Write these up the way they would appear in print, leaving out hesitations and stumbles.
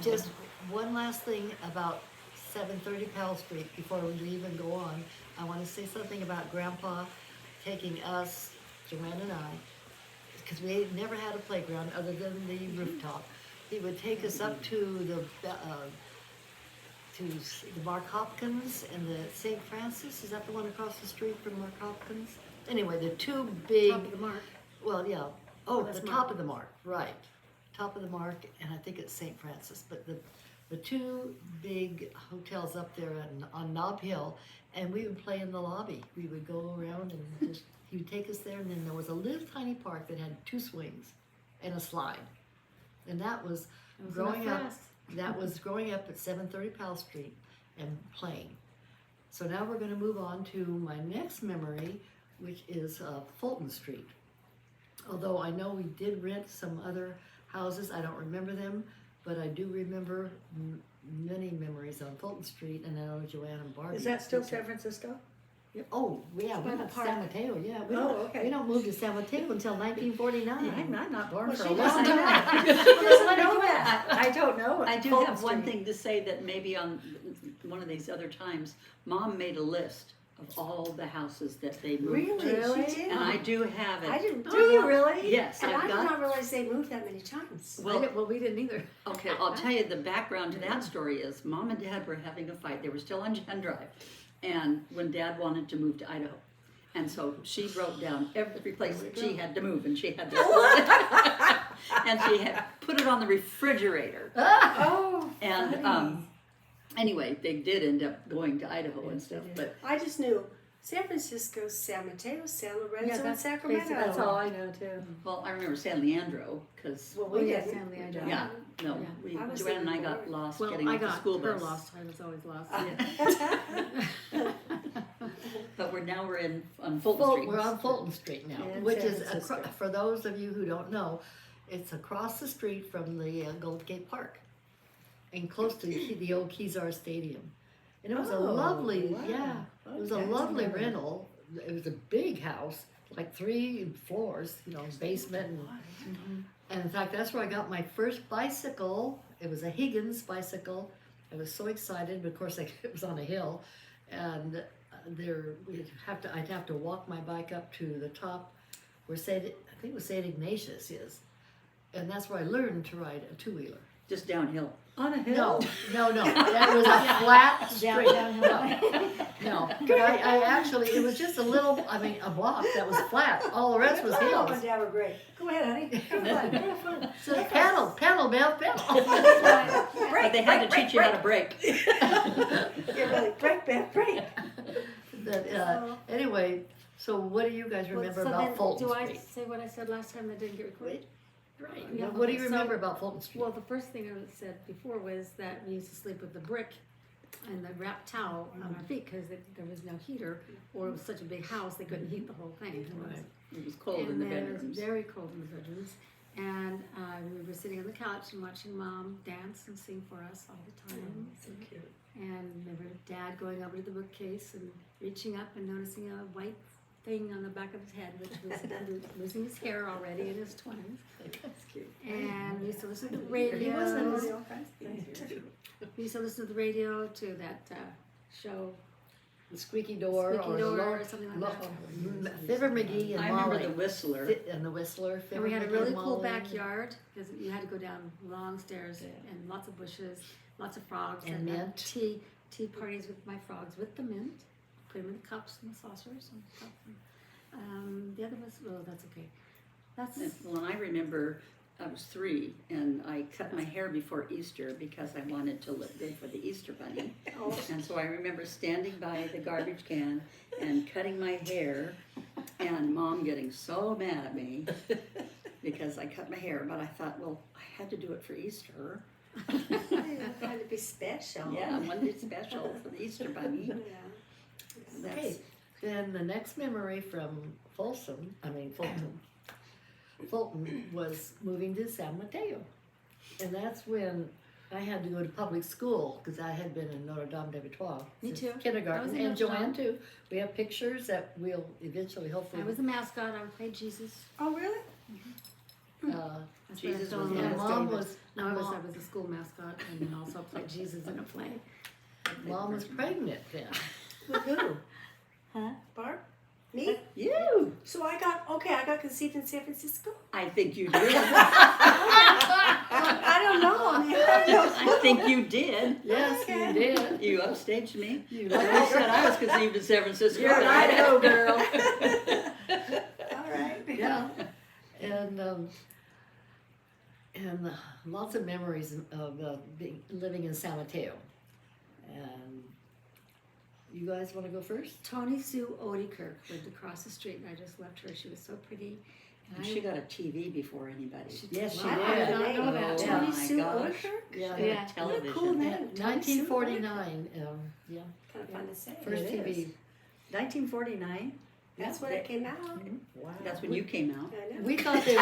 Just one last thing about 730 Powell Street before we even go on. I want to say something about Grandpa taking us, Joanne and I, because we never had a playground other than the rooftop. He would take us up to the Mark Hopkins and the St. Francis. Is that the one across the street from Mark Hopkins? Anyway, the two big. Top of the Mark. Well, yeah. Oh, that's the Mark. top of the Mark, right. Top of the Mark, and I think it's St. Francis. But the two big hotels up there on Nob Hill, and we would play in the lobby. We would go around and just, he would take us there, and then there was a little tiny park that had 2 swings and a slide. And that was growing up. That was growing up at 730 Powell Street and playing. So now we're going to move on to my next memory, which is Fulton Street. Although I know we did rent some other houses, I don't remember them, but I do remember many memories on Fulton Street, and I know Joanne and Barbie. Is that still San Francisco? Oh, yeah, we got San Mateo, yeah. Okay. We don't move to San Mateo until 1949. I'm not born for a she long doesn't time. know. She doesn't know that. I don't know. I do Fulton have one Street. thing to say that maybe on one of these other times, Mom made a list of all the houses that they moved. Really? She did. And I do have it. I didn't. Do you really? Yes, And I I've did got. not realize they moved that many times. Well, we didn't either. okay, I'll tell you the background to that story is Mom and Dad were having a fight. They were still on Jen Drive, and when Dad wanted to move to Idaho. And so she wrote down every place that she had to move, and she had to and she had put it on the refrigerator. Oh, And funny. anyway, they did end up going to Idaho and stuff. But I just knew San Francisco, San Mateo, San Lorenzo, and Sacramento. That's all I know too. well, I remember San Leandro because Well, Oh, we yeah, didn't. San Leandro. yeah, no, Yeah. we I was Joanne and I even got born. lost Well, getting I off the got school her bus. lost. I was always lost. But we're in on Fulton Street. We're on Fulton Street now, In which San is, Francisco. for those of you who don't know, it's across the street from the Gold Gate Park and close to the old Kezar Stadium. And it was a Oh, lovely, wow. yeah, it was a Okay. lovely rental. It was a big house, like 3 floors, basement. And in fact, that's where I got my first bicycle. It was a Higgins bicycle. I was so excited, but of course it was on a hill. And I'd have to walk my bike up to the top where I think it was St. Ignatius is. And that's where I learned to ride a 2-wheeler. Just downhill. On a hill? No. That was a flat street. Downhill. No. But I actually, it was just a block that was flat. All the rest was Mom hills. and Dad were great. Go ahead, honey. Have fun. Have fun. So pedal, Beth, pedal. But they had to teach you how to brake. You're really break, Beth, break. Anyway, so what do you guys remember about Fulton Do Street? I say what I said last time that didn't get recorded? Right. Yeah, What do you okay, remember so- about Fulton Street? Well, the first thing I said before was that we used to sleep with the brick and the wrapped towel on our feet because there was no heater, or it was such a big house they couldn't heat the whole thing. Right. It was cold in And the then it was bedrooms. very cold in the bedrooms. And we were sitting on the couch and watching Mom dance and sing for us all the time. So cute. And remember Dad going over to the bookcase and reaching up and noticing a white thing on the back of his head, which was losing his hair already in his 20s. That's cute. And we used to listen to the radio. He was in all kinds of things. We used to listen to the radio to that show, The Squeaky Door, Squeaky Door or something like that. Fibber McGee and I Molly. remember the Whistler. And the Whistler. And we had a Fibber really McGee, cool Molly. backyard because you had to go down long stairs and lots of bushes, lots of frogs, And had mint. tea parties with my frogs with the mint. Put them in the cups and the saucers and stuff. The other was, oh, that's okay. That's Well, and I remember I was 3 and I cut my hair before Easter because I wanted to look good for the Easter bunny. And so I remember standing by the garbage can and cutting my hair and Mom getting so mad at me because I cut my hair. But I thought, well, I had to do it for Easter. Had to be special. Yeah, I wanted it special for the Easter bunny. Yeah. Okay, then the next memory from Fulton was moving to San Mateo. And that's when I had to go to public school because I had been in Notre Dame de Victoire. Me since too. I was Kindergarten, in and Notre Joanne Dame. too. We have pictures that we'll eventually, hopefully. I was the mascot. I would play Jesus. Oh, really? That's Jesus what I was told there. and Lance Mom David. was, No, I was Mom- a school mascot and then also played Jesus in a play. Mom was pregnant then. With who? Huh? Barb? Me? You. So I got conceived in San Francisco? I think you did. I don't know. I mean, I don't know. I think you did. Yes, you did. You upstaged me. You I did. said I was conceived in San Francisco. You're an Idaho girl. All right. Yeah, and lots of memories of living in San Mateo. And you guys want to go first? Tony Sue Odekirk lived across the street, and I just left her. She was so pretty. And she got a TV before anybody. Yes, she I did. did not know that. Oh Tony my Sue gosh. Odekirk? Yeah, She had Yeah. a television. Cool name. Tony Sue 1949. Yeah, Kind of fun to say. first It TV. is. 1949. That's when it came out. Wow. That's when you came out. I know. We thought they.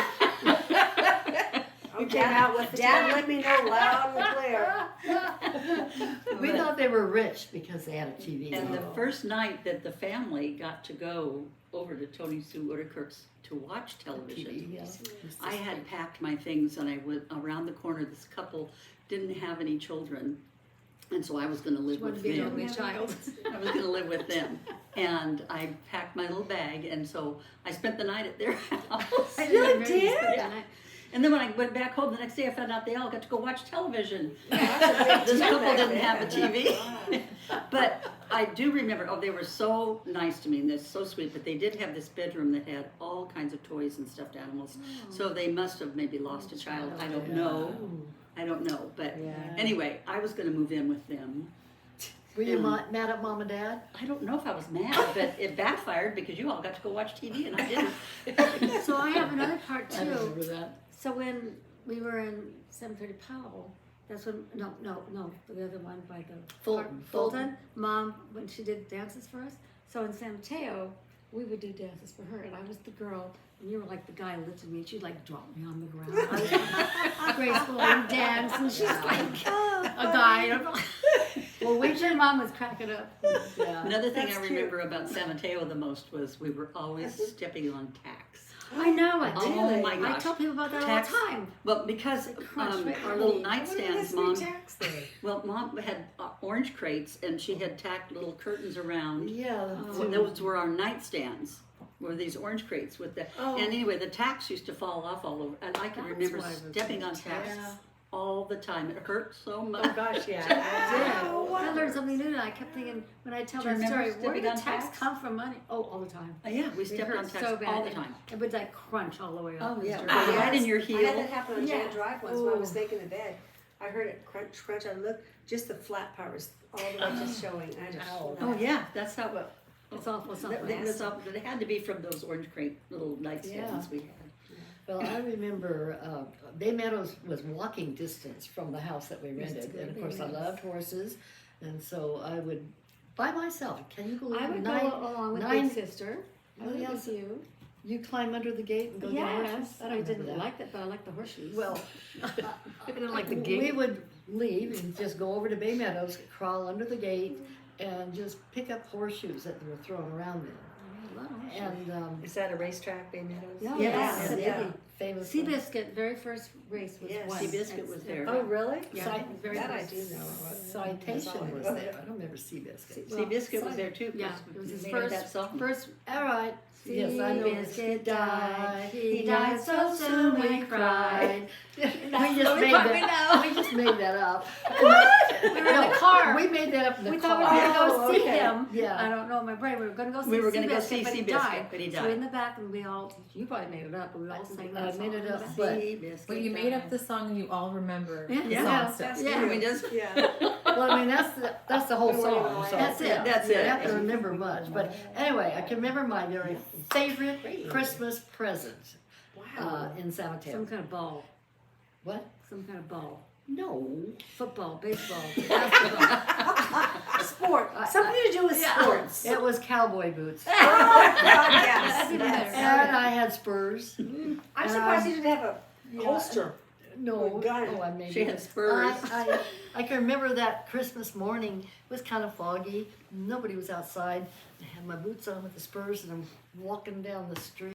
You came out with Dad, let me know loud and clear. We thought they were rich because they had a TV. And the first night that the family got to go over to Tony Sue Odekirk's to watch television, TV, yeah. I had packed my things and I went around the corner. This couple didn't have any children, and so I was going to live She wanted with to be an them. only child. I was going to live with them, and I packed my little bag, and so I spent the night at their house. I You remember did? spent the Yeah. night. And then when I went back home the next day, I found out they all got to go watch television. That's a big This deal couple back didn't then. have a TV. But I do remember, they were so nice to me and they're so sweet, but they did have this bedroom that had all kinds of toys and stuffed animals. So they must have maybe lost a child. I don't know. I don't know. But Yeah. anyway, I was going to move in with them. Were you mad at Mom and Dad? I don't know if I was mad, but it backfired because you all got to go watch TV and I didn't. So I have another part I too. remember that. So when we were in 730 Powell, that's when, no, the other one by the Fulton. Fulton. Mom, when she did dances for us. So in San Mateo, we would do dances for her, and I was the girl, and you were like the guy lifting me, and she'd like drop me on the ground. I was like, graceful and dance, and she's like a guy. Well, your mom was cracking up. Yeah. Another thing That's I remember about San Mateo the most was we were always stepping on tacks. I know it. Oh my I gosh. tell people about that Tax- all the time. Well, because crunch right our on little me. nightstands, Mom had orange crates and she had tacked little curtains around. Yeah. So those were our nightstands. Were these orange crates with the and anyway the tacks used to fall off all over. And I can That's remember why it was stepping on tacks all the time. It hurt so much. Oh gosh, yeah. I learned something new, and I kept thinking when I tell Do you that remember story, where stepping did on tax tacks? come from? Money? Oh, all the time. Yeah, we It stepped hurt on tacks so bad. all the time. It would like crunch all the way up. Oh yeah, Mr. right in your I had heel. that happen on Jan Yeah. Drive once when I was making the bed. I heard it crunch, crunch. I looked, just the flat part was all the way just showing. I just. Oh yeah, that's how it. It's awful That, something. that was all, it had to be from those orange crate little nightstands we had. Well, I remember Bay Meadows was walking distance from the house that we Used to rented, go and to of Bay course I Meadows. loved horses, and so I would by myself. Can you believe I would nine? go along with nine- Big Sister. I Oh, would yes. with you. You climb under the gate and go get horses. Yes, I I don't didn't remember that. like that, but I like the horseshoes. Well, I didn't like the we gate. would leave and just go over to Bay Meadows, crawl under the gate, and just pick up horseshoes that were thrown around there. I love horseshoes. And Is that a racetrack, Bay Meadows? Yeah. yes, Yeah. yeah, famous. Seabiscuit, very first race was Yes. won. Seabiscuit It's- was there. Oh, really? Yeah, Sci- very That I first. do know. Citation was there. I don't remember Seabiscuit. Seabiscuit was there too. Yeah, 'cause it was we his made first, that song. first, All right. Yes, I know. Seabiscuit died. He died so soon we cried. We just made that up. We were in the car. We made that up in the We car. thought we were going to go Oh, see okay. him. Yeah. I don't know, my brain. We were going to go see We were gonna go Seabiscuit, see but he Seabiscuit, died. but he So died. in the back, and we all, you probably made it up, but we all sang that I song. made it up, Yeah. but Seabiscuit Well, you made up the song and you all remember the Yeah. song still. Yeah. We just Yeah. well, I mean that's the whole We weren't song. even So That's it. That's you it. have to remember much. But anyway, I can remember my very favorite Christmas present Wow. in San Mateo. Some kind of ball. What? Some kind of ball. No. Football, baseball, basketball. Sport. Something to do with sports. It was cowboy boots. Oh, God, yes. That's even yes. better. And I had spurs. I'm surprised you didn't have a holster. No, With gun. oh, I made She it. had spurs. I can remember that Christmas morning. It was kind of foggy. Nobody was outside. I had my boots on with the spurs, and I'm walking down the street.